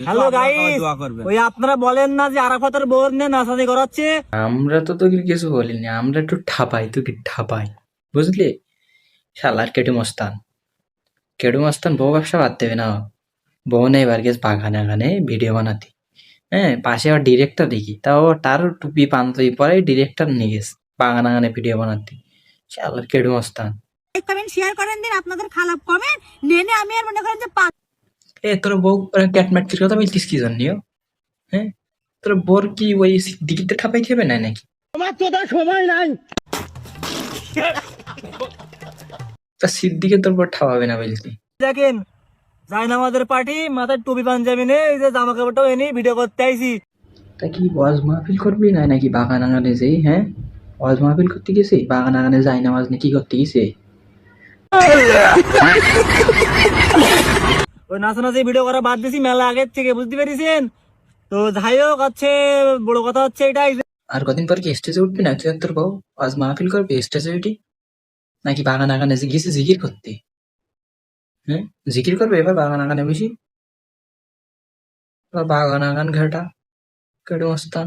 Hello guys, ওই আপনারা বলেন না যে আরাফাতের বউ নিয়ে নাচানি করাচ্ছে। আমরা তো তোকে কিছু বলিনি, আমরা একটু ঠাপাই, তোকে ঠাপাই, বুঝলি? শালার কেডু মস্তান বউ ব্যবসা বাদ দেবে না। বউ নেই এবার গেছে বাগানে আগানে ভিডিও বানাতে। হ্যাঁ, পাশে আবার ডিরেক্টর দেখি, তাও তার টুপি পাঞ্জাবি পরে ডিরেক্টর নিয়ে গেছে বাগান আগানে ভিডিও বানাতে। শালার কেডু মস্তান। লাইক কমেন্ট শেয়ার করেন দিন আপনাদের খারাপ কমেন্ট নেনে আমি আর মনে করেন যে এ তোর বউ ক্যাটম্যাটকির কথা বলতিস কি জন্যও? হ্যাঁ, তোর বোর কি ওই দিকিতে ঠাপাইতে হবে না নাকি? আমার তো তার সময় নাই। তা সিদ্দিকে তোর বোর ঠাপাবে না বলছি? দেখেন, জায়নামাজের পার্টি, মাথায় টুপি পাঞ্জাবি নেই, এই যে জামা কাপড়টাও এনে ভিডিও করতে আইছি। তা কি ওয়াজ মাহফিল করবি না নাকি বাগান আগানে যেই? হ্যাঁ, ওয়াজ মাহফিল করতে গেছে, বাগান আগানে যাই নামাজ নিয়ে কি করতে গেছে? ওই নাচানাচি ভিডিও করা বাদ দিছি মেলা আগের থেকে, বুঝতে পেরেছেন? তো যাই হোক, হচ্ছে বড় কথা হচ্ছে এটাই যে আর কদিন পর কি স্টেজে উঠবি না তুই আর তোর বউ? ওয়াজ মাহফিল করবি স্টেজে উঠি, নাকি বাগান আগানে গেছে জিকির করতে? হ্যাঁ, জিকির করবে এবার বাগান আগানে বেশি? বাগান আগান ঘাটা কেডো মস্তান।